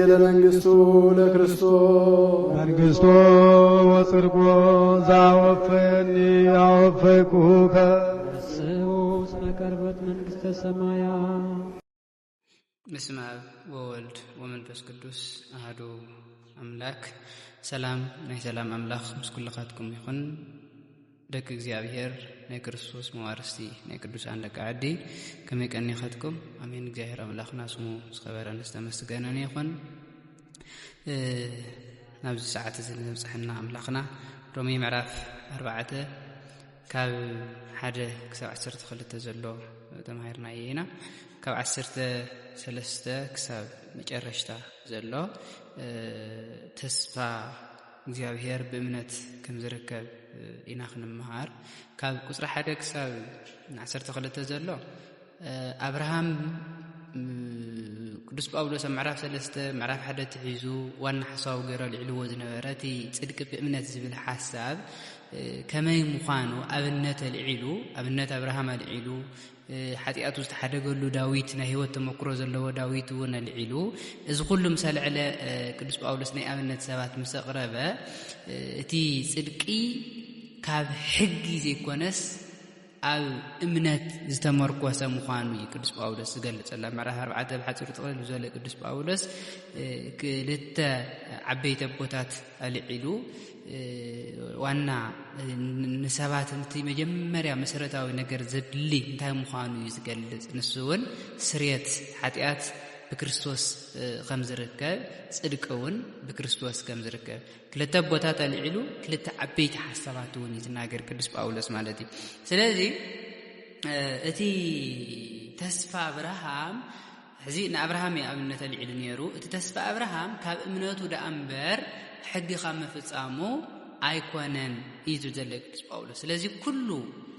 ለመንግስቱ ለክርስቶስ መንግስቱ ወጽድቁ ዛወፈኒ አወፈይኩከ ስዑስ መቀርበት መንግሥተ ሰማያት። በስመ አብ ወወልድ ወመንፈስ ቅዱስ አሐዱ አምላክ። ሰላም ናይ ሰላም አምላክ ምስ ኩልኻትኩም ይኹን። ደቂ እግዚአብሔር ናይ ክርስቶስ መዋርስቲ ናይ ቅዱሳን ደቂ ዓዲ ከመይ ቀኒኻትኩም? አሜን። እግዚአብሔር አምላክና ስሙ ዝኸበረን ዝተመስገነን ይኹን። ናብዚ ሰዓት እዚ ዘብፅሐና አምላክና ሮሜ ምዕራፍ 4 ካብ 1 ክሳብ 12 ዘሎ ተማሂርና ኢና። ካብ 13 ክሳብ መጨረሽታ ዘሎ ተስፋ እግዚአብሔር በእምነት ከም ዝርከብ ኢና ክንመሃር። ካብ ቁጥሪ 1 ክሳብ 12 ዘሎ አብርሃም ቅዱስ ጳውሎስ ምዕራፍ 3 ምዕራፍ 1 ትሒዙ ዋና ሓሳቡ ገይሩ ልዕልዎ ዝነበረ እቲ ጽድቂ ብእምነት ዝብል ሓሳብ ከመይ ምዃኑ ኣብነት ልዒሉ ኣብነት አብርሃም ልዒሉ ሓጢአቱ ዝተሓደገሉ ዳዊት ናይ ህይወት ተመክሮ ዘለዎ ዳዊት እውን ልዒሉ እዚ ኩሉ ምሰልዕለ ቅዱስ ጳውሎስ ናይ ኣብነት ሰባት ምስ ኣቕረበ እቲ ጽድቂ ካብ ሕጊ ዘይኮነስ ኣብ እምነት ዝተመርኮሰ ምዃኑ ቅዱስ ጳውሎስ ዝገልጸላ ምዕራፍ 4 ብሓፂሩ ጥቕልል ዝበለ ቅዱስ ጳውሎስ ክልተ ዓበይቲ ቦታት ኣልዒሉ ዋና ንሰባት እቲ መጀመርያ መሰረታዊ ነገር ዘድሊ እንታይ ምዃኑ ዝገልጽ ንሱ እውን ስርየት ሓጢአት ብክርስቶስ ከም ዝርከብ ጽድቅ እውን ብክርስቶስ ከም ዝርከብ ክልተ ቦታት ኣልዒሉ ክልተ ዓበይቲ ሓሳባት እውን ይትናገር ቅዱስ ጳውሎስ ማለት እዩ። ስለዚ እቲ ተስፋ አብርሃም ሕዚ ንአብርሃም ኣብነት ኣልዒሉ ነይሩ። እቲ ተስፋ አብርሃም ካብ እምነቱ ደኣ እምበር ሕጊ ካብ ምፍጻሙ ኣይኮነን እዩ ዘሎ ቅዱስ ጳውሎስ። ስለዚ ኩሉ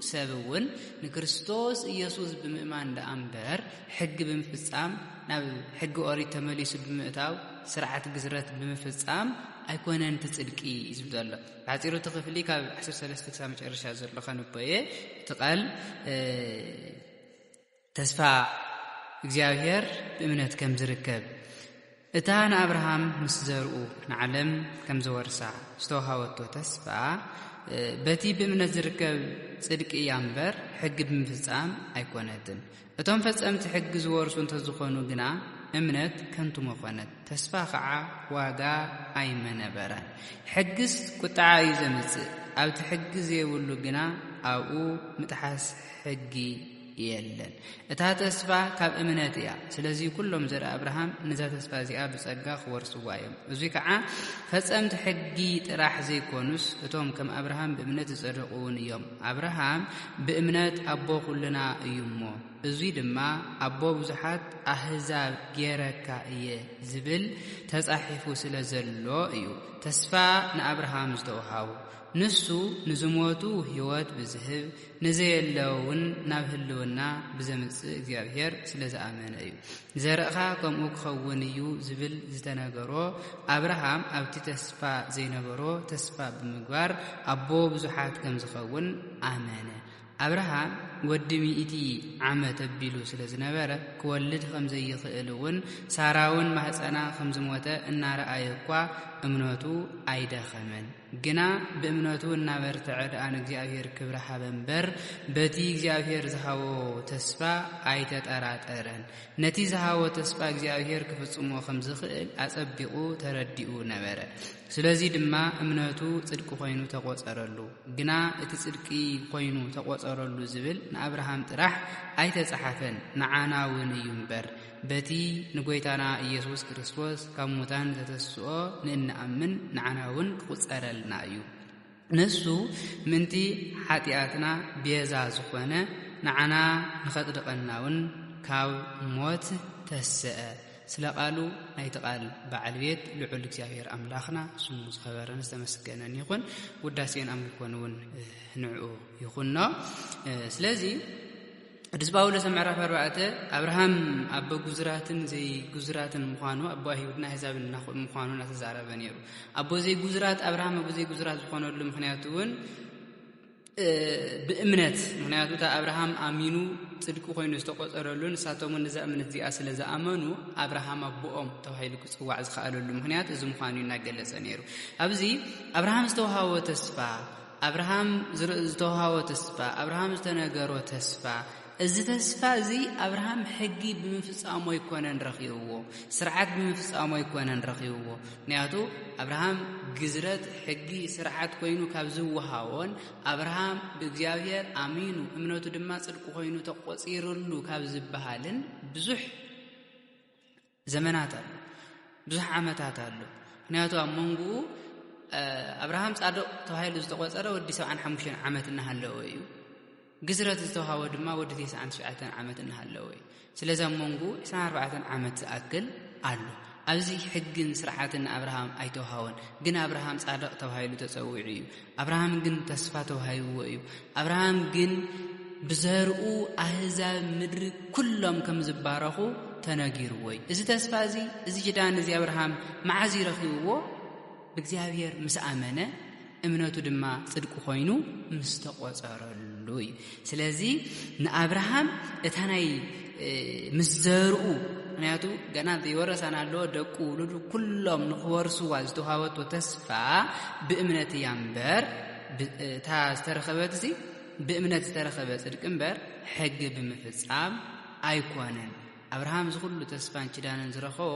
ሰብ እውን ንክርስቶስ ኢየሱስ ብምእማን ደኣ እምበር ሕጊ ብምፍጻም ናብ ሕጊ ኦሪት ተመሊሱ ብምእታው ስርዓት ግዝረት ብምፍጻም ኣይኮነን ትጽድቂ እዩ ዘሎ። ብሓፂሩ ትኽፍሊ ካብ 13 ክሳብ መጨረሻ ዘሎ ከንበየ ትቃል ተስፋ እግዚአብሔር ብእምነት ከም ዝርከብ እታ ንአብርሃም ምስ ዘርኡ ንዓለም ከም ዝወርሳ ዝተውሃበቶ ተስፋ በቲ ብእምነት ዝርከብ ጽድቂ እያ እምበር ሕጊ ብምፍጻም ኣይኮነትን። እቶም ፈጸምቲ ሕጊ ዝወርሱ እንተዝኾኑ ግና እምነት ከንቱ መኾነት፣ ተስፋ ከዓ ዋጋ ኣይመነበረን። ሕግስ ቁጣዓ እዩ ዘምጽእ፣ ኣብቲ ሕጊ ዘይብሉ ግና ኣብኡ ምጥሓስ ሕጊ የለን። እታ ተስፋ ካብ እምነት እያ። ስለዚ ኩሎም ዘርኢ አብርሃም ነዛ ተስፋ እዚኣ ብጸጋ ክወርስዋ እዮም። እዙይ ከዓ ፈጸምቲ ሕጊ ጥራሕ ዘይኮኑስ እቶም ከም አብርሃም ብእምነት ዝጸደቑ እውን እዮም። አብርሃም ብእምነት አቦ ኩልና እዩ እሞ እዙይ ድማ አቦ ብዙሓት አሕዛብ ጌረካ እየ ዝብል ተጻሒፉ ስለ ዘሎ እዩ ተስፋ ንአብርሃም ዝተውሃቡ። ንሱ ንዝሞቱ ህይወት ብዝህብ ንዘየለውን ናብ ህልውና ብዘምጽእ እግዚአብሔር ስለ ዝኣመነ እዩ። ዘርእኻ ከምኡ ክኸውን እዩ ዝብል ዝተነገሮ አብርሃም ኣብቲ ተስፋ ዘይነበሮ ተስፋ ብምግባር አቦ ብዙሓት ከም ዝኸውን ኣመነ። አብርሃም ወዲ 100 ዓመት ኣቢሉ ስለ ዝነበረ ክወልድ ከም ዘይኽእል እውን ሳራውን ማህፀና ከም ዝሞተ እናረኣየ እኳ እምነቱ ኣይደኸመን። ግና ብእምነቱ እናበርትዐ ደኣ ንእግዚአብሔር ክብሪ ሃበ እምበር በቲ እግዚአብሔር ዝሃቦ ተስፋ ኣይተጠራጠረን። ነቲ ዝሃቦ ተስፋ እግዚአብሔር ክፍጽሞ ከም ዝኽእል ኣጸቢቑ ተረዲኡ ነበረ። ስለዚ ድማ እምነቱ ጽድቂ ኮይኑ ተቆጸረሉ። ግና እቲ ጽድቂ ኮይኑ ተቆጸረሉ ዝብል ንአብርሃም ጥራሕ ኣይተጻሓፈን፣ ንዓና እውን እዩ እምበር በቲ ንጎይታና ኢየሱስ ክርስቶስ ካብ ሙታን ዘተስኦ ንእንኣምን ንዓና እውን ክቁጸረልና እዩ። ንሱ ምንቲ ሓጢአትና ቤዛ ዝኾነ ንዓና ንኸጽድቐና እውን ካብ ሞት ተስአ። ስለ ቃሉ ናይቲ ቃል በዓል ቤት ልዑል እግዚአብሔር አምላኽና ስሙ ዝኸበረን ዝተመስገነን ይኹን። ውዳሴን ኣምልኮን እውን ንዕኡ ይኹኖ። ስለዚ ቅዱስ ጳውሎስ ምዕራፍ 4 አብርሃም አቦ ጉዝራትን ዘይ ጉዝራትን ምዃኑ አቦ አይሁድና አሕዛብን ምዃኑ እናተዛረበ ነይሩ። አቦ ዘይ ጉዝራት አብርሃም አቦ ዘይ ጉዝራት ዝኾነሉ ምክንያቱ እውን بእምነት ምክንያቱ አብርሃም አሚኑ ጽድቅ ኮይኑ ዝተቆጠረሉን ሳቶም ንዛ እምነት ዚኣ ስለዝኣመኑ አብርሃም አቦኦም ተባሂሉ ክጽዋዕ ዝኻኣለሉ ምክንያት እዚ ምዃኑ ይናገለጸ ነይሩ ኣብዚ አብርሃም ዝተወሃቦ ተስፋ አብርሃም ዝተነገሮ ተስፋ እዚ ተስፋ እዚ አብርሃም ሕጊ ብምፍጻሞ ይኮነን ረኺብዎ ስርዓት ብምፍጻሞ ይኮነን ረኺብዎ ምክንያቱ አብርሃም ግዝረት ሕጊ ስርዓት ኮይኑ ካብ ዝወሃቦን አብርሃም በእግዚአብሔር አሚኑ እምነቱ ድማ ጽድቅ ኮይኑ ተቆጺሩሉ ካብ ዝበሃልን ብዙሕ ዘመናት አሉ ብዙሕ ዓመታት አሉ ምክንያቱ አመንጉ አብርሃም ጻድቅ ተባሂሉ ዝተቆጸረ ወዲ 75 ዓመት እናሃለወ እዩ ግዝረት ዝተወሃቦ ድማ ወዲ 99 ዓመት እናሃለወ እዩ ስለዚ አመንጉ 24 ዓመት ዝኣክል አሉ ኣብዚ ሕግን ስርዓትን አብርሃም ኣይተወሃወን ግን አብርሃም ጻድቅ ተባሂሉ ተጸውዑ እዩ አብርሃም ግን ተስፋ ተዋሂብዎ እዩ አብርሃም ግን ብዘርኡ አህዛብ ምድሪ ኩሎም ከም ዝባረኹ ተነጊርዎ እዩ እዚ ተስፋ እዚ ኪዳን እዚ አብርሃም መዓዝ ይረኺብዎ በእግዚአብሔር ምስ አመነ እምነቱ ድማ ጽድቅ ኮይኑ ምስ ተቆጸረሉ እዩ ስለዚ ንአብርሃም እታናይ ምስ ዘርኡ ምክንያቱ ገና ይወረሳና ኣሎ ደቁ ውሉዱ ኩሎም ንኽወርሱዋ ዝተዋሃበቶ ተስፋ ብእምነት እያ እምበር እታ ዝተረኸበት እዚ ብእምነት ዝተረኸበ ጽድቅ እምበር ሕጊ ብምፍጻም ኣይኮነን አብርሃም ዝኹሉ ተስፋን ኪዳንን ዝረኸቦ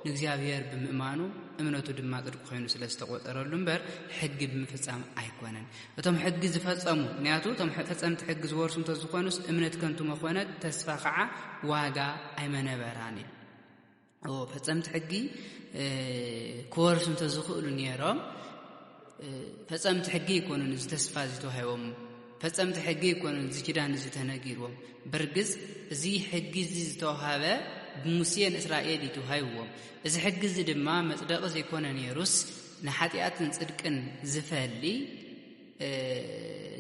ንእግዚአብሔር ብምእማኑ እምነቱ ድማ ጽድቅ ኮይኑ ስለዝተቆጠረሉ እምበር ሕጊ ብምፍጻም ኣይኮነን እቶም ሕጊ ዝፈጸሙ ምክንያቱ እቶም ፈጸምቲ ሕጊ ዝወርሱ እንተዝኾኑስ እምነት ከንቱ መኾነት ተስፋ ከዓ ዋጋ ኣይመነበራን እዩ ፈጸምቲ ሕጊ ክወርሱ እንተዝኽእሉ ነይሮም ፈጸምቲ ሕጊ ይኮኑን እዚ ተስፋ ዝተዋሂቦም ፈጸምቲ ሕጊ ይኮኑን እዚ ኪዳን እዚ ተነጊርዎም በርግዝ እዚ ሕጊ እዚ ዝተዋሃበ ብሙሴን እስራኤል ይተዋሂብዎም እዚ ሕጊ እዚ ድማ መጽደቂ ዘይኮነ ነይሩስ ንኃጢአትን ጽድቅን ዝፈሊ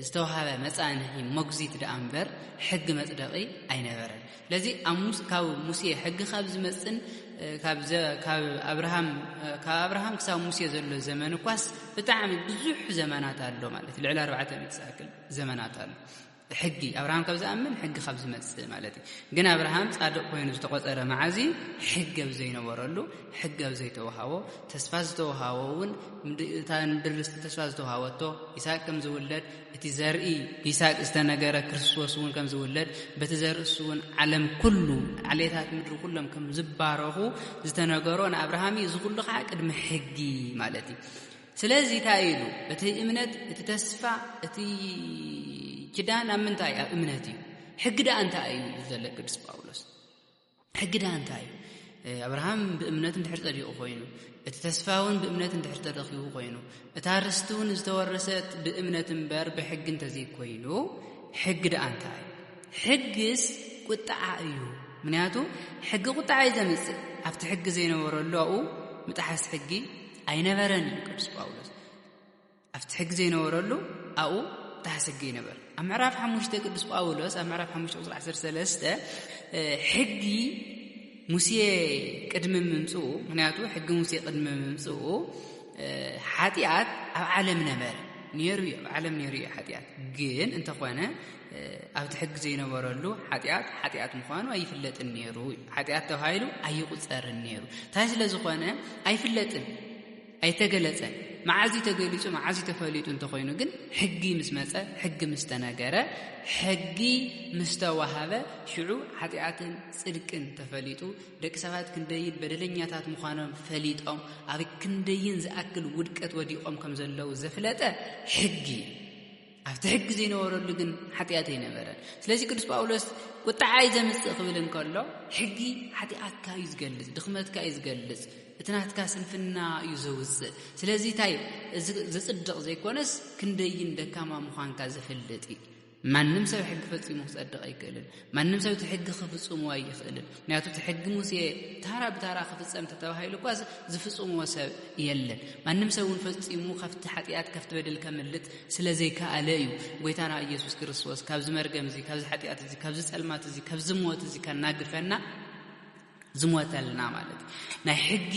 ዝተዋሃበ መጻንሒ ሞግዚት ደኣ እምበር ሕጊ መጽደቂ ኣይነበረን ስለዚ ካብ ሙሴ ሕጊ ካብ ዝመጽን ካብ አብርሃም ክሳብ ሙሴ ዘሎ ዘመን ኳስ ብጣዕሚ ብዙሕ ዘመናት ኣሎ ማለት ልዕሊ 400 ዝኣክል ዘመናት ኣሎ ሕጊ አብርሃም ካብ ዝኣምን ሕጊ ካብ ዝመጽእ ማለት ግን አብርሃም ጻድቅ ኮይኑ ዝተቆጸረ መዓዚ ሕጊ ዘይነበረሉ ሕጊ ዘይተዋሃቦ ተስፋ ዝተዋሃቦውን ታንድርስ ተስፋ ዝተዋሃበቶ ይስሐቅ ከም ዝውለድ እቲ ዘርኢ ይስሐቅ ዝተነገረ ክርስቶስ እውን ከም ዝውለድ በቲ ዘርእሱን ዓለም ኩሉ ዓሌታት ምድሪ ኩሎም ከም ዝባረኹ ዝተነገሮ ንአብርሃም ዝኹሉ ከዓ ቅድሚ ሕጊ ማለት እዩ ስለዚ ታይሉ እቲ እምነት እቲ ተስፋ እቲ ኪዳን አምንታይ እምነት እዩ ሕጊ ዳ እንታይ እዩ ዘለ ቅዱስ ጳውሎስ ሕጊ ዳ እንታይ አብርሃም በእምነት እንድሕር ጸዲቁ ኮይኑ እቲ ተስፋውን በእምነት እንድሕር ተረኺቡ ኮይኑ እቲ ርስቱን ዝተወረሰት በእምነት እምበር በሕጊ እንተዘይ ኮይኑ ሕጊ ዳ እንታይ ሕግስ ቁጣዓ እዩ ምክንያቱ ሕጊ ቁጣዓ ዘምጽእ ኣብቲ ሕጊ ዘይነበረሉ ኣብኡ ምጥሓስ ሕጊ ኣይነበረን ቅዱስ ጳውሎስ ኣብቲ ሕጊ ዘይነበረሉ ኣብኡ تحسجي نبر أمعرف حموش تقدس باولوس أمعرف حموش أصل 13 حقي موسى قدم ممصو مناتو حق موسى قدم ممصو حاتيات عالم نبر نيرو عالم نيرو حاتيات جين انت خوانه أو تحق زي نبرلو حاتيات مخانو أي فلت النيرو حاتيات تهايلو أي قصر النيرو تاج لزخوانه أي فلت أي تجلسه معازي تجلسه معازي تفليت انت خوينو جن حقي مسمسه حق مستناجره حقي مستوهبه شعو حاتيات صدقن تفليتو دك سبات كنديد بدلنياتات مخانو فليطوم ابي كندين زاكل ودقت وديقوم كم زلو زفلته حقي أفتح حق زين ورلو جن حاتيات ينبرن سلازي قدس باولوس وتعاي زمص قبلن كله حقي حاتيات كايز جلس دخمت كايز جلس اتنات كاسنفنا يزوز سلازي تاي زصدق زي كونس كندين دكاما مخانكا زفلتي ማንም ሰው ሕግ ፈጽሞ ጽድቅ አይከልን ማንም ሰው ሕግ ከፍጽሞ አይከልን ምክንያቱ ሕግ ሙሴ ታራ በታራ ከፍጽም ተተባሃይሉ ቋስ ዝፍጽሞ ሰብ የለን ማንም ሰውን ፈጽሞ ከፍት ኃጢአት ከፍት በደል ከመልጥ ስለዚህ ካአለዩ ጎይታና ኢየሱስ ክርስቶስ ካብዝ መርገም እዚ ካብዝ ኃጢአት እዚ ካብዝ ጸልማት እዚ ካብዝ ሞት እዚ ከናግፈና ዝሞተልና ማለት ናይ ሕጊ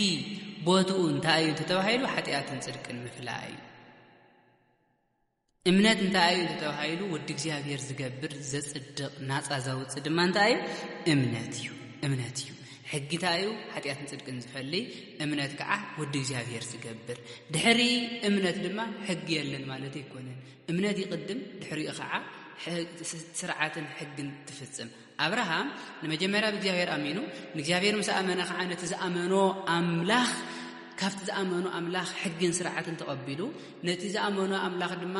ቦቱ እንታይ ተተባሃይሉ ኃጢአትን ጽድቅን ምፍላይ እምነት እንታይ እዩ ተባሂሉ ወዲ እግዚአብሔር ዝገብር ዘጽድቅ ናጻ ዘውጽእ ድማ እንታይ እምነት እዩ ሕጊ ታዩ ኃጢአትን ጽድቅን ዝፈልይ እምነት ከዓ ወዲ እግዚአብሔር ዝገብር ድሕሪ እምነት ድማ ሕጊ የለን ማለት ይኮነን እምነት ይቅድም ድሕሪ ከዓ ስርዓትን ሕግን ትፍጽም አብርሃም ለመጀመሪያ በእግዚአብሔር አሚኑ እግዚአብሔር መሳአመነ ከዓ ነቲ ዝአመኖ አምላኽ ካፍቲ ዝአመኖ አምላኽ ሕግን ስርዓትን ተቀቢሉ ነቲ ዝአመኖ አምላኽ ድማ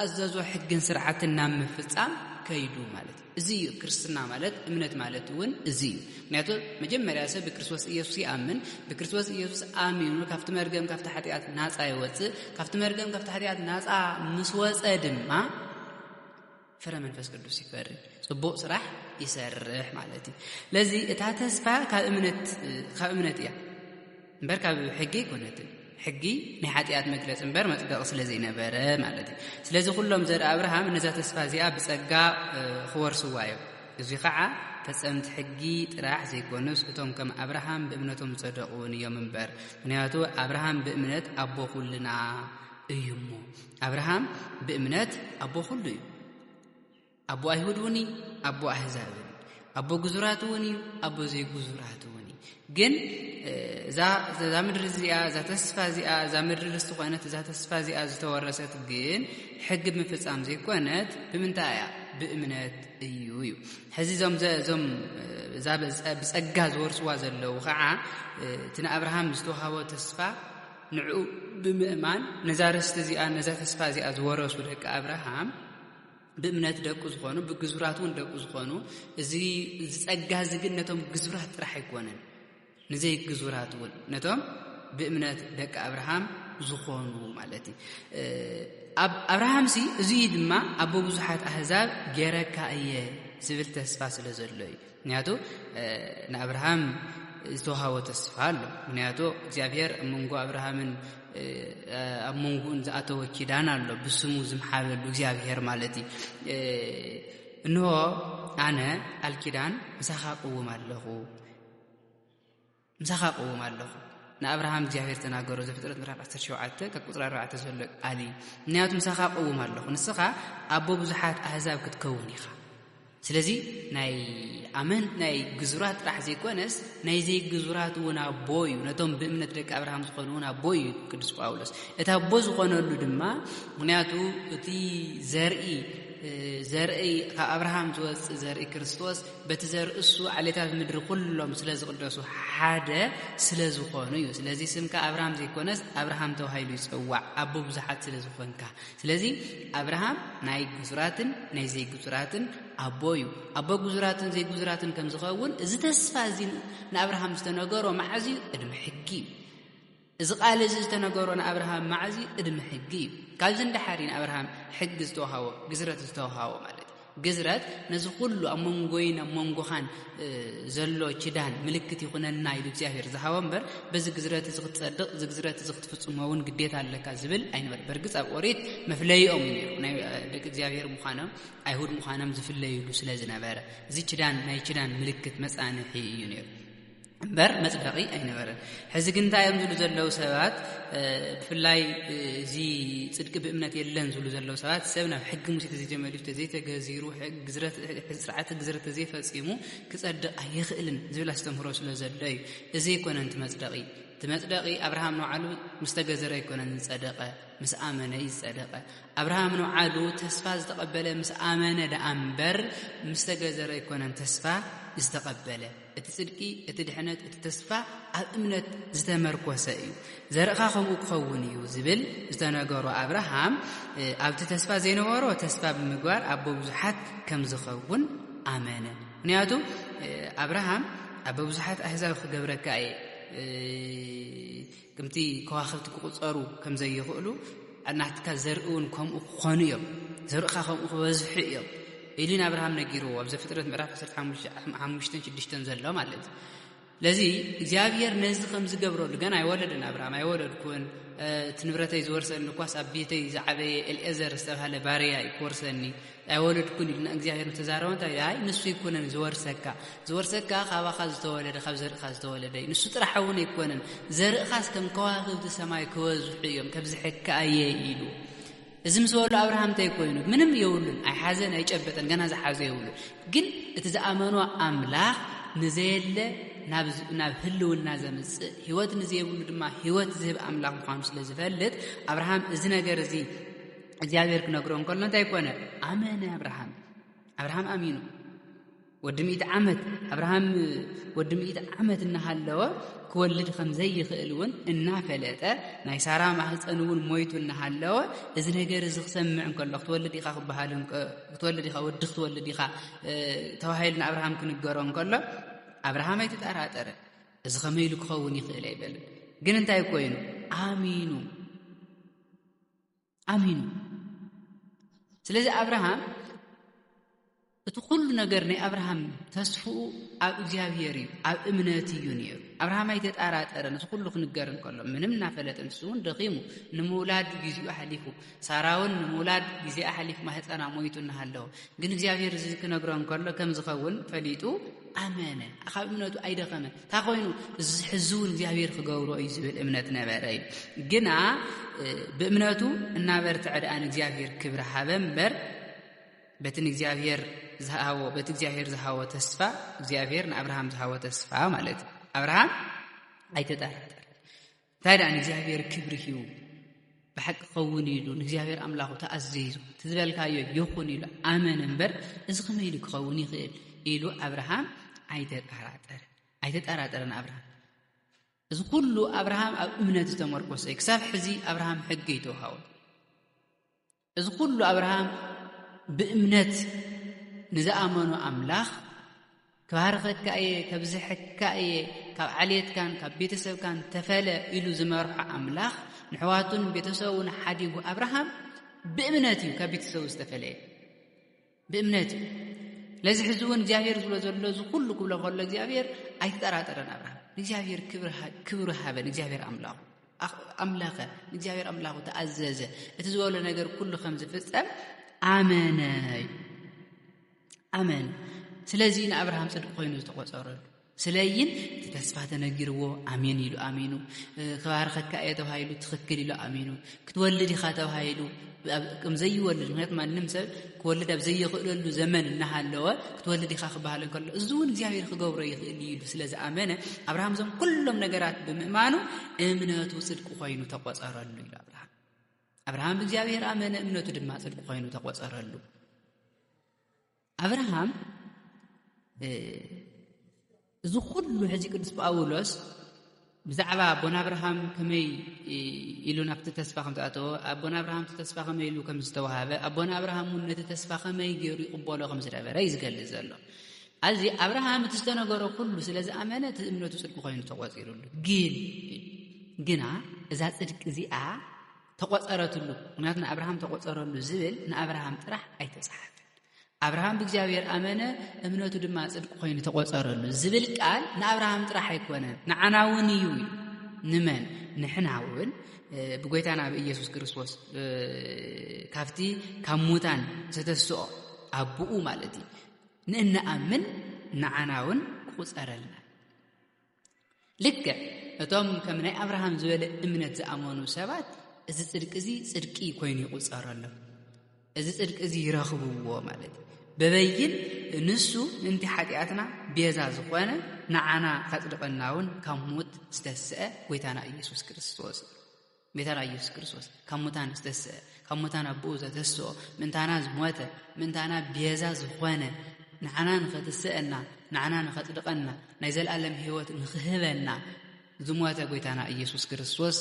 አዘዞ ሕግን ስርዓትን ናብ ምፍጻም ከይዱ ማለት እዚ ክርስትና ማለት እምነት ማለት ወን እዚ ምክንያቱ መጀመሪያ ሰብ በክርስቶስ ኢየሱስ ያምን በክርስቶስ ኢየሱስ አሚኑ ካፍቲ መርገም ካፍቲ ኃጢአት ናጻ ይወጽእ ካፍቲ መርገም ካፍቲ ኃጢአት ናጻ ምስወጸ ድማ ፍረ መንፈስ ቅዱስ ይፈርድ ጽቡቅ ስራሕ ይሰርሕ ማለት እዩ ለዚ እታ ተስፋ ካብ እምነት እያ እምበር ካብ ሕጊ ኮነትን ሕጊ ናይ ኃጢአት መግለጽ እምበር መጽደቅ ስለዘይ ነበረ ማለት እዩ ስለዚ ሁሉም ዘር አብርሃም ነዛ ተስፋ እዚኣ ብጸጋ ክወርስዋ እዮም እዚ ከዓ ፈጸምቲ ሕጊ ጥራሕ ዘይኮኑስ እቶም ከም አብርሃም በእምነቶም ጸደቁን እዮም እምበር ምክንያቱ አብርሃም በእምነት አቦ ሁሉና እዩሞ አብርሃም በእምነት አቦ ሁሉ እዩ አቦ አይሁድ ወኒ አቦ አሕዛብ አቦ ጉዙራት ወኒ አቦ ዘይ ጉዙራት ወኒ ግን ዛ ምድር እዚኣ ዛ ተስፋ እዚኣ ዛ ምድር ዝተኾነት ዛ ተስፋ እዚኣ ዝተወረሰት ግን ሕግ ምፍጻም ዘይኮነት ብምንታይ እያ ብእምነት እዩ ሕዚ ዞም ዛ ብጸጋ ዝወርስዋ ዘለው ከዓ እቲ ንአብርሃም ዝተወሃቦ ተስፋ ንዑ ብምእማን ነዛ ርስቲ እዚኣ ነዛ ተስፋ እዚኣ ዝወረሱ ደቂ አብርሃም በእምነት ደቁ ዝኾኑ በግዙራቱን ደቁ ዝኾኑ እዚ ዝጸጋ ዝግነቶም ግዙራት ጥራሕ አይኮነን ነዘይ ግዙራት ወን ነቶም በእምነት ደቂ አብርሃም ዝኾኑ ማለት አብርሃም ሲ እዚ ድማ አቦ ብዙሓት አሕዛብ ገረካ እየ ዝብል ተስፋ ስለ ዘሎ እዩ ምክንያቱ ንአብርሃም ዝተወሃቦ ተስፋ ኣሎ ምክንያቱ እግዚአብሔር መንጎ አብርሃምን አሞንጉን ዘአተወ ኪዳን አሎ ብስሙ ዝምሓለሉ እግዚአብሔር ማለት እንሆ አነ አልኪዳን ምሳኻ ቆውም ኣለኹ ንአብርሃም እግዚአብሔር ተናገሮ ዘፍጥረት ምዕራፍ 17 ከቁጥር 4 ዘሎ ቃል ምክንያቱ ምሳኻ ቆውም ኣለኹ ንስኻ አቦ ብዙሓት አሕዛብ ክትከውን ኢኻ ስለዚ ናይ አመን ናይ ግዙራት ጥራሕ ዘይኮነስ ናይ ዘይ ግዙራት ወና ቦዩ ነቶም በእምነት ደቂ አብርሃም ዝኾኑና ቦዩ ቅዱስ ጳውሎስ እታ አቦ ዝኾነሉ ድማ ምክንያቱ እቲ ዘርኢ ከአብርሃም ዝወጽእ ዘርኢ ክርስቶስ በቲ ዘርእሱ ዓሌታት ምድሪ ኩሎም ስለ ዝቅደሱ ሓደ ስለ ዝኾኑ እዩ ስለዚ ስምካ አብርሃም ዘይኮነስ አብርሃም ተባሂሉ ይጽዋዕ አቦ ብዙሓት ስለ ዝኾንካ ስለዚ አብርሃም ናይ ግዙራትን ናይ ዘይ ግዙራትን አቦ እዩ አቦ ግዙራትን ዘይ ግዙራትን ከም ዝኸውን እዚ ተስፋ እዚ ንአብርሃም ዝተነገሮ ማዕዚ ቅድሚ ሕጊ እዚ ቃል እዚ ዝተነገሮ ንአብርሃም ማዕዚ ቅድሚ ሕጊ ካልዚ እንዳሓሪ ንአብርሃም ሕጊ ዝተወሃቦ ግዝረት ዝተወሃቦ ማለት ግዝረት ነዚ ኩሉ ኣብ መንጎይን ኣብ መንጎኻን ዘሎ ኪዳን ምልክት ይኹነና ኢሉ እግዚአብሔር ዝሃቦ እምበር በዚ ግዝረት እዚ ክትጸድቕ እዚ ግዝረት እዚ ክትፍጽመውን ግዴታ ኣለካ ዝብል ኣይነበረ በርግጽ ኣብ ኦሪት መፍለይኦም ነይሩ ናይ ደቂ እግዚአብሔር ምዃኖም አይሁድ ምዃኖም ዝፍለይሉ ስለ ዝነበረ እዚ ኪዳን ናይ ኪዳን ምልክት መጻንሒ እዩ ነይሩ እምበር መጽደቂ ኣይነበረን ሕዚ ግን እንታይ እዮም ዝብሉ ዘለው ሰባት ብፍላይ እዚ ጽድቂ ብእምነት የለን ዝብሉ ዘለው ሰባት ሰብ ናብ ሕጊ ሙሴ ተዘይተመሊሱ ተዘይተገዚሩ ግዝረት ስርዓት ግዝረት ተዘይፈጺሙ ክጸድቕ ኣይኽእልን ዝብል ኣስተምህሮ ስለ ዘሎ እዩ እዚ ይኮነን ትመጽደቂ አብርሃም ነውዓሉ ምስተገዘረ ይኮነን ዝጸደቀ ምስ አመነ ይጸደቀ አብርሃም ነውዓሉ ተስፋ ዝተቀበለ ምስ አመነ ደአምበር ምስተገዘረ ይኮነን ተስፋ ዝተቀበለ እቲ ጽድቂ እቲ ድሕነት እቲ ተስፋ ኣብ እምነት ዝተመርኮሰ እዩ ዘርኻ ከምኡ ክኸውን እዩ ዝብል ዝተነገሮ አብርሃም ኣብቲ ተስፋ ዘይነበሮ ተስፋ ብምግባር አቦ ብዙሓት ከም ዝኸውን አመነ ምክንያቱ አብርሃም አቦ ብዙሓት አሕዛብ ክገብረካ እየ ከምቲ ከዋኽብቲ ክቁጸሩ ከም ዘይኽእሉ ናትካ ዘርእውን ከምኡ ክኾኑ እዮም ዘርእኻ ከምኡ ክበዝሑ እዮም ኢሉን አብርሃም ነጊርዎ ኣብ ዘፍጥረት ምዕራፍ 15:6 ዘሎ ማለት ለዚ እግዚአብሔር ነዚ ከም ዝገብረሉ ገና አይወለድን አብርሃም አይወለድኩን ትንብረተይ ዝወርሰኒ ኳስ አብየተይ ዝዓበየ ኤልኤዘር ዝተባሃለ ባሪያ ይወርሰኒ አይወለድኩን ኢልና እግዚአብሔር ተዛረበ እንታይ አይ ንሱ ይኮነን ዝወርሰካ ካባኻ ዝተወለደ ካብ ዘርእኻ ዝተወለደ ንሱ ጥራሕውን ይኮነን ዘርእኻስ ከም ከዋኽብቲ ሰማይ ክወዝሑ እዮም ከብዝሕካ እየ ኢሉ እዝም ሰወሉ አብርሃም ታይኮይኑ ምንም ይውሉን አይ ሐዘን አይጨበጠን ገና ዘሐዘ ይውሉ ግን እትዛአመኑ አምላክ ንዘየለ ናብ ህልውና ዘምጽ ህይወት ንዘይብሉ ድማ ህይወት ዝህብ አምላክ ምዃኑ ስለዝፈልጥ አብርሃም እዚ ነገር እዚ እግዚአብሔር ክነግሮን ከሎ እንታይ ኮነ አመነ አብርሃም አሚኑ ወዲ 100 ዓመት አብርሃም ወዲ 100 ዓመት እናሃለወ ክወልድ ከም ዘይኽእልውን እናፈለጠ ናይ ሳራ ማህፀንውን ሞይቱ እናሃለወ እዚ ነገር እዚ ክሰምዕ እንከሎ ክትወልድ ኢኻ ክበሃል ክትወልድ ኢኻ ወዲ ክትወልድ ኢኻ ተዋሂልና አብርሃም ክንገሮ እንከሎ አብርሃም አይተጠራጠረ እዚ ከመይሉ ክኸውን ይኽእል አይበልን ግን እንታይ ኮይኑ አሚኑ ስለዚህ አብርሃም እቲ ኩሉ ነገር ናይ አብርሃም ተስፍኡ ኣብ እግዚአብሔር እዩ ኣብ እምነት እዩ ነይሩ አብርሃም አይተጠራጠረን እቲ ኩሉ ክንገር እንከሎ ምንም እናፈለጠን እሱን ደኺሙ ንመውላድ ግዚኡ አሕሊፉ ሳራውን ንመውላድ ግዚኡ አሕሊፍ ማህፀና ሞይቱ እናሃለዎ ግን እግዚአብሔር እዚ ክነግሮ እንከሎ ከም ዝኸውን ፈሊጡ አመነ አኻብ እምነቱ አይደኸመ ታኾይኑ እዚ ሕዝውን እግዚአብሔር ክገብሮ እዩ ዝብል እምነት ነበረ ግና በእምነቱ እናበርትዕ ደአን እግዚአብሔር ክብር ሃበምበር በትን እግዚአብሔር ዝሃወ ተስፋ እግዚአብሔር ንአብርሃም ዝሃወ ተስፋ ማለት አብርሃም አይተጠራጠረ ታዲያ እግዚአብሔር ክብር ሂቡ በሐቅ ቀውን ይሉ እግዚአብሔር አምላኩ ተአዘይዙ ትዝበልካዮ ይኹን ይሉ አመነ እምበር እዚ ከመይሉ ክኸውን ይኽእል ኢሉ አብርሃም አይተጠራጠረን አብርሃም እዚ ኩሉ አብርሃም ኣብ እምነት ተመርኮሰ ክሳብ ሕዚ አብርሃም ሕግ ይተውሃው እዚ ኩሉ አብርሃም በእምነት ንዝኣመኑ አምላክ ከባርኸካ ከብዝሕካ ካብ ዓልየትካን ካብ ቤተሰብካን ተፈለ ኢሉ ዝመርሖ አምላክ ንሕዋቱን ቤተሰቡን ሓዲጉ አብርሃም በእምነት እዩ ካብ ቤተሰቡ ዝተፈለየ በእምነት ለዚ ሕዝውን እግዚአብሔር ዝብሎ ዘሎ እዚ ኩሉ ክብሎ ከሎ እግዚአብሔር አይተጠራጠረን አብርሃም እግዚአብሔር ክብር ሃበን እግዚአብሔር አምላኸ እግዚአብሔር አምላኹ ተአዘዘ እቲ ዝበሎ ነገር ኩሉ ከም ዝፍጸም አመነ ስለዚህ ንአብርሃም ጽድቅ ኮይኑ ዝተቆጸረሉ ስለይን ተስፋ ተነግርዎ አሜን ኢሉ አሜኑ ከባርኸካ ተባሂሉ ትኽክል ኢሉ አሜኑ ክትወልድ ኢኻ ተባሂሉ ከም ዘይወልድ ምክንያት ማንም ሰብ ክወልድ ኣብ ዘይኽእለሉ ዘመን እናሃለወ ክትወልድ ኢኻ ክበሃል እንከሎ እዚ እውን እግዚአብሔር ክገብሮ ይኽእል ኢሉ ስለዚ አመነ አብርሃም ዞም ኩሎም ነገራት ብምእማኑ እምነቱ ጽድቅ ኮይኑ ተቆጸረሉ ኢሉ አብርሃም እግዚአብሔር አመነ እምነቱ ድማ ጽድቅ ኮይኑ ተቆጸረሉ አብርሃም እዚ ኩሉ ሕዚ ቅዱስ ጳውሎስ ብዛዕባ አቦና አብርሃም ከመይ ኢሉ ናብቲ ተስፋ ከም ተኣተወ አቦና አብርሃም ተስፋ ከመይ ኢሉ ከም ዝተዋሃበ አቦና አብርሃም ነቲ ተስፋ ከመይ ገይሩ ይቕበሎ ከም ዝነበረ ይዝገልጽ ዘሎ አዚ አብርሃም ተስተነገሮ ኩሉ ስለዚ አመነ እምነቱ ጽድቅ ኮይኑ ተቆጺሩሉ ግና እዛ ጽድቅ እዚኣ ተቆጸረትሉ ምክንያቱም አብርሃም ተቆጸረሉ ዝብል ንአብርሃም ጥራሕ አይተጻሐፈን አብርሃም በእግዚአብሔር አመነ እምነቱ ድማ ጽድቅ ኮይኑ ተቆጸረሉ ዝብል ቃል ንአብርሃም ጥራሕ አይኮነን ንዓናውን እዩ ንመን ንሕናውን ብጎይታና በኢየሱስ ክርስቶስ ካፍቲ ካሙታን ዝተስኦ አብኡ ማለት እዩ ንእነአምን ንዓናውን ቁጸረልና ልክ እቶም ከም ናይ አብርሃም ዝበለ እምነት ዝኣመኑ ሰባት እዚ ጽድቅ እዚ ጽድቂ ኮይኑ ይቁጸረሉ እዚ ጽድቅ እዚ ይረኽብዎ ማለት በበይን ንሱ እንት ኃጢአትና ቤዛ ዝኾነ ንዓና ከጽድቀናውን ካብ ሞት ዝተስአ ጎይታና ኢየሱስ ክርስቶስ ካብ ሞታን ዝተስአ ካብ ሞታን አብኡ ዘተስኦ ምንታና ዝሞተ ምንታና ቤዛ ዝኾነ ንዓና ንኸትስአና ንዓና ንኸጽድቀና ናይ ዘለዓለም ህይወት ንኽህበና ዝሞተ ጎይታና ኢየሱስ ክርስቶስ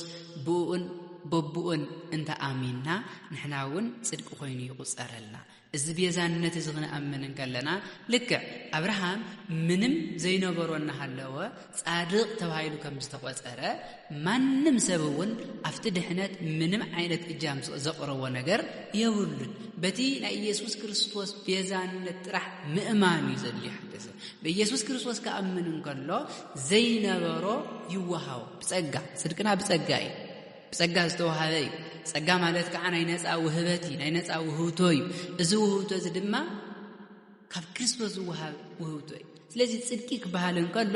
በቡኡን እንተ አሚንና ንሕናውን ጽድቅ ኮይኑ ይቁጸረልና እዚ ቤዛነት እዚ ክንኣምን ከለና ልክ አብርሃም ምንም ዘይነበሮና ሃለወ ጻድቅ ተባሂሉ ከም ዝተቆጸረ ማንም ሰብውን አፍቲ ድሕነት ምንም ዓይነት እጃም ዘቕረቦ ነገር የብሉን በቲ ናይ ኢየሱስ ክርስቶስ ቤዛነት ጥራሕ ምእማን ይዘልይ ሕተሰ በኢየሱስ ክርስቶስ ከኣምን ከሎ ዘይነበሮ ይወሃው ብጸጋ ጽድቅና በጸጋ በጸጋ ዝተወሃበ ጸጋ ማለት ከዓ ናይ ነፃ ውህበቲ ናይ ነፃ ውህብቶ እዩ እዚ ውህብቶ እዚ ድማ ካብ ክርስቶስ ዝወሃብ ውህብቶ እዩ ስለዚ ጽድቂ ክበሃል እንከሎ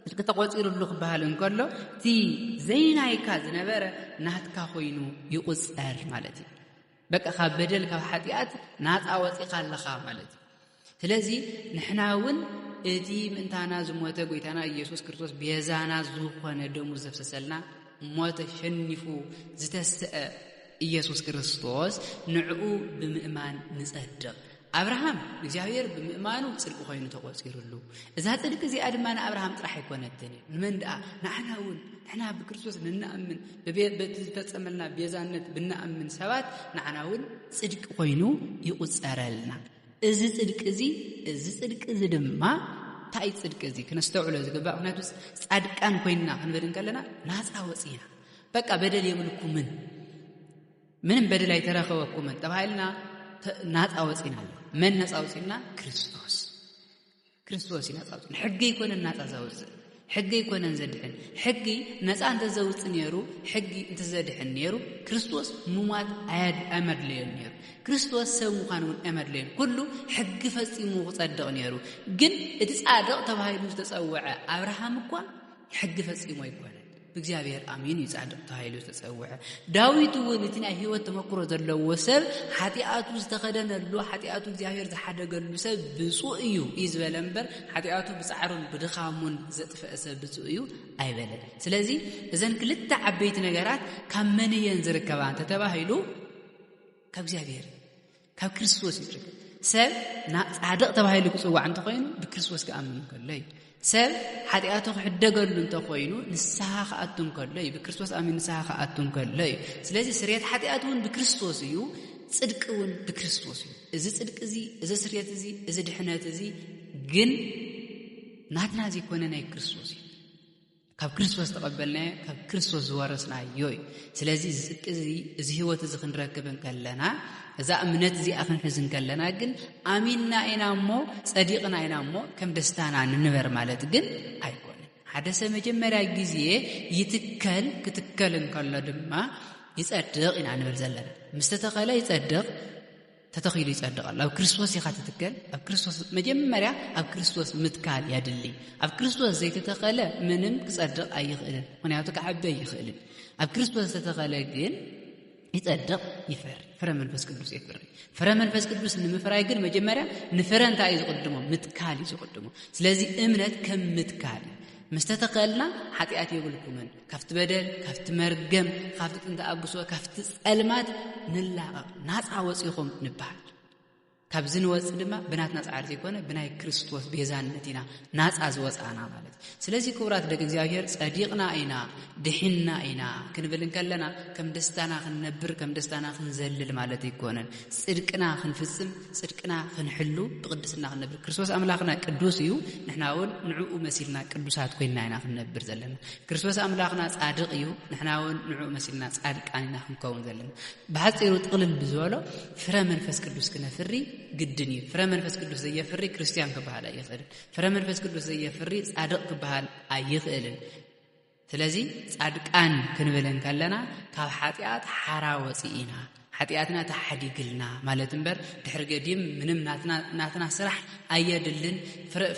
ጽድቂ ተቆጺሩሉ ክበሃል እንከሎ እቲ ዘይናይካ ዝነበረ ናትካ ኮይኑ ይቁጸር ማለት እዩ በቃ ካብ በደል ካብ ሓጢአት ናፃ ወፂኻ ኣለኻ ማለት ስለዚ ንሕናውን እቲ ምንታና ዝሞተ ጎይታና ኢየሱስ ክርስቶስ ቤዛና ዝኾነ ደሙ ዘፍሰሰልና ሞተ ሸኒፉ ዝተስተአ ኢየሱስ ክርስቶስ ንዕኡ ብምእማን ንጸድቕ አብርሃም እግዚአብሔር በሚማኑ ጽድቅ ሆይኑ ተቆጽሩሉ እዛ ጽድቅ እዚ አድማና አብርሃም ጥራህ ይኮነተኒ መንዳ ናህናውን ንሕና በክርስቶስ ንናአምን በተፈጸመልና ቤዛነት ብናአምን ሰባት ናህናውን ጽድቅ ሆይኑ ይቁጸረልና እዚ ጽድቅ እዚ ድማ ታይ ጽድቅ እዚ ከነስተውዕሎ ዝግባእ ምክንያቱ ጻድቃን ኮይና ክንበድን ከለና ናፃ ወፂና በቃ በደል የብልኩምን ምንም በደል አይተረኸወኩምን ተባይልና ናፃ ወፂና من نصاوصنا كريستوس ينصاوص حقي يكون الناس زوز حقي يكون نزدحن حقي نصا انت زوز نيرو حقي انت زدحن نيرو كريستوس مومات عاد امر لين نيرو كريستوس سو قانون امر لين كله حق فصيمو صدق نيرو ግን እتصادق ተባይሉ ተጸወዐ አብርሃም እንኳን حق ፈጽሞ ይባላል በእግዚአብሔር አሜን ይጻድቅ ተባይሉ ተጸወዐ ዳዊት ወንቲና ህይወት ተመክሮ ዘለው ወሰብ ኃጢአቱ ዝተከደነሉ ኃጢአቱ እግዚአብሔር ዘሐደገሉ ሰብ ብፁዕ እዩ ይዝበለንበር ኃጢአቱ ብጻዕሩን ብድኻሙን ዘጥፈሰ ብፁዕ እዩ አይበለን ስለዚህ እዘን ክልተ ዓበይቲ ነገራት ካመነየን ዝርከባ አንተ ተባይሉ ከእግዚአብሔር ከክርስቶስ ይርክ ሰብ ጻድቅ ተባይሉ ክጽዋዕ እንተ ኮይኑ በክርስቶስ ከአምኑ ከለይ ሰብ ኃጢአቱ ሕደገሉ እንተ ኮይኑ ንስሐ ከአቱን ከለይ በክርስቶስ አሜን ንስሐ ከአቱን ከለይ ስለዚህ ስርየት ኃጢአቱን በክርስቶስ እዩ ጽድቅውን በክርስቶስ እዩ እዚ ጽድቅ እዚ እዚ ስርየት እዚ እዚ ድሕነት እዚ ግን ናትና ዘይኮነ ናይ ክርስቶስ እዩ ካብ ክርስቶስ ተቀበልና ካብ ክርስቶስ ዝወረስናዮ ስለዚህ እዚ ጽድቅ እዚ እዚ ህይወት እዚ ክንረክብን ከለና እዛ እምነት እዚ አኽን ሕዝን ከለና ግን አሚንና አይናሞ ጸዲቅና አይናሞ ከም ደስታና ንንበር ማለት ግን አይኮንም ሐደሰ መጀመሪያ ጊዜ ይትከል ክትከልን ከለ ድማ ይጸድቅ ኢና ንብል ዘለና ምስተተኸለ ይጸድቅ ተተኺሉ ይጸድቃል ኣብ ክርስቶስ ይኻ ትትከል ኣብ ክርስቶስ መጀመሪያ ኣብ ክርስቶስ ምትካል ያድሊ ኣብ ክርስቶስ ዘይተተኸለ ምንም ክጸድቅ አይኽእልን ምክንያቱ ከዓበ ይኽእልን ኣብ ክርስቶስ ተተኸለ ግን يتصدق يفر فرمن فس قدوس يفر فرمن فس قدوس نمفراي ግን መጀመሪያ ንፍረንታ ይዝቀድሞ ምትካል ይዝቀድሞ ስለዚህ እምነት ከም ምትካል መስተተቀልና ኃጢአት ይብልኩምን ከፍት በደል ከፍት መርገም ከፍት ጥንተ አብሶ ከፍት ጸልማት ንላቀ ናፃ ወጽይኹም ንባል ካብዝን ወጽ ድማ ብናትና ጻዕር ዘይኮነ ብናይ ክርስቶስ ቤዛነትና ናፃ ዝወጻና ማለት ስለዚህ ክብራት ደግ እግዚአብሔር ጸዲቅና አይና ድሕና አይና ክንብልን ከለና ከም ደስታና ክንነብር ከም ደስታና ክንዘልል ማለት ይኮነን ጽድቅና ክንፍጽም ጽድቅና ክንሕሉ በቅድስና ክንነብር ክርስቶስ አምላክና ቅዱስ እዩ ንሕናውን ንዕኡ መሲልና ቅዱሳት ኮይና አይና ክንነብር ዘለና ክርስቶስ አምላክና ጻድቅ እዩ ንሕናውን ንዕኡ መሲልና ጻድቃንና ክንከውን ዘለና በሐጽሩ ጥቅልል ብዝወሎ ፍረ መንፈስ ቅዱስ ክነፍሪ ግድኒ ፍረ መንፈስ ቅዱስ ዘየፍሪ ክርስቲያን ክባሃል አይኽእልን ፍረ መንፈስ ቅዱስ ዘየፍሪ ጻድቅ ክባሃል አይኽእልን ስለዚህ ጻድቃን ክንብለን ከለና ካብ ኃጢአት ሓራ ወፂኢና ኃጢአትና ተሐዲግልና ማለት እንበር ድሕር ገዲም ምንም ናትና ስራሕ አየድልን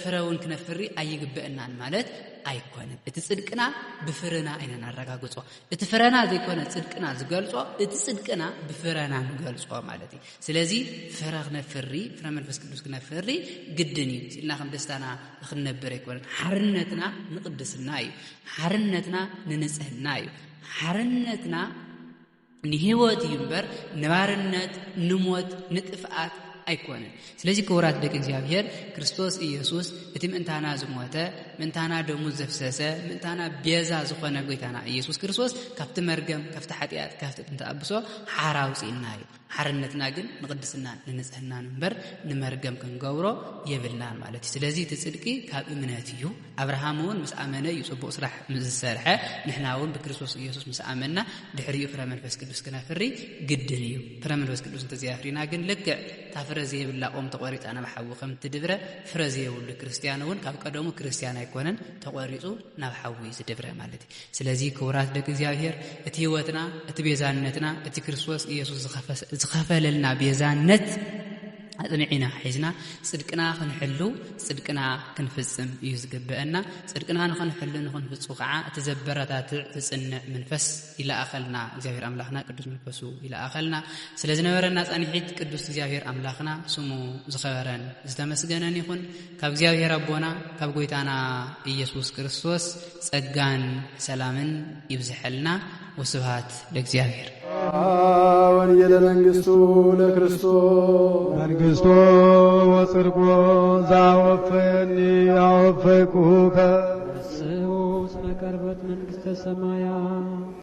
ፍረውን ክነፍሪ አይግበእናን ማለት አይኮንም እቲ ጽድቅና በፍረና አይነን አረጋግጾ እቲ ፍረና ዘይኮነ ጽድቅና ዝገልጾ እቲ ጽድቅና በፍረና ንገልጾ ማለት እዩ ስለዚህ ፍረኽ ነፍሪ ፍረ መንፈስ ቅዱስ ክነፍሪ ግድኒ ሲልና ከም ደስታና ክንነብር ይኮን ሓርነትና ንቅድስና እዩ ሓርነትና ንንጽህና እዩ ሓርነትና ንህይወት ይምበር ንባርነት ንሞት ንጥፍአት አይኮንም ስለዚህ ክብራት ደግ እግዚአብሔር ክርስቶስ ኢየሱስ እቲ ምንታና ዝሞተ ምንታና ደሙ ዘፍሰሰ ምንታና ቤዛ ዝኾነ ጎይታና ኢየሱስ ክርስቶስ ካብቲ መርገም ካብቲ ኃጢአት ካብቲ እንተአብሶ ሓራውፂና እዩ ሓርነትና ግን ንቅድስና ንንጽህና ንበር ንመርገም ክንገብሮ የብልናን ማለት እዩ ስለዚህ እቲ ጽድቂ ካብ እምነት እዩ አብርሃምውን ምስ አመነ እዩ ጽቡቕ ስራሕ ዝሰርሐ ንሕናውን በክርስቶስ ኢየሱስ ምስ አመና ድሕሪኡ ፍረ መንፈስ ቅዱስ ክነፍሪ ግድን እዩ ፍረ መንፈስ ቅዱስ እንተዘያፍሪና ግን ልክዕ ታፍረ ዘይብላ ቆም ተቆሪጻና በሓዊ ከም ትድብረ ፍረ ዘይብሉ ክርስቲያንውን ካብ ቀደሙ ክርስቲያን አይኮነን ተቆሪጹ ናብ ሓዊ ዝድብረ ማለት እዩ ስለዚህ ክብራት ደግ እግዚአብሔር እቲ ህይወትና እቲ ቤዛነትና እቲ ክርስቶስ ኢየሱስ ዝኸፈለልና ቤዛነት أطمعنا حزنا صدقنا خنحلو صدقنا كنفصم يزقبأنا صدقنا نخنحلو نخنفصو قعا تزبرتات تصنع منفس إلى أخلنا እግዚአብሔር أملاخنا قدوس منفسو إلى أخلنا ስለዝነበረና ጻኒሒት ቅዱስ እግዚአብሔር أملاخنا ስሙ ዝኸበረን ዝተመስገነን ይኹን ካብ እግዚአብሔር አቦና ካብ ጎይታና ኢየሱስ ክርስቶስ ጸጋን ሰላምን ይብዝሐልና ወስብሐት ለእግዚአብሔር ወንጌለ መንግሥቱ ለክርስቶስ መንግሥቶ ወጽድቆ ዘአወፈየኒ አወፈይኩከ ስዑ እስመ ቀርበት መንግሥተ ሰማያት